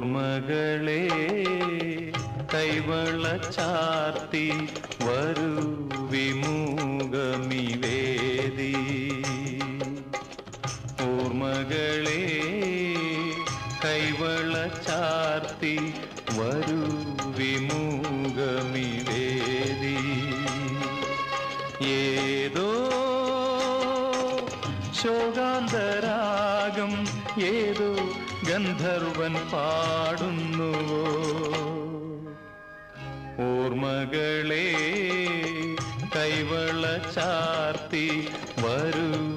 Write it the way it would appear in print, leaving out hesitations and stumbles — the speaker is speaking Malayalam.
ഓർമ്മകളെ കൈവള ചാർത്തി വരൂ വിമുഖമിവേദി. ഓർമ്മകളെ കൈവള ചാർത്തി വരൂ വിമുഖമിവേദി. ഏതോ ശോകാന്തരാഗം ഏതോ ഗന്ധർവൻ പാടുന്നുവോ. ഓർമ്മകളെ കൈവള ചാർത്തി വരൂ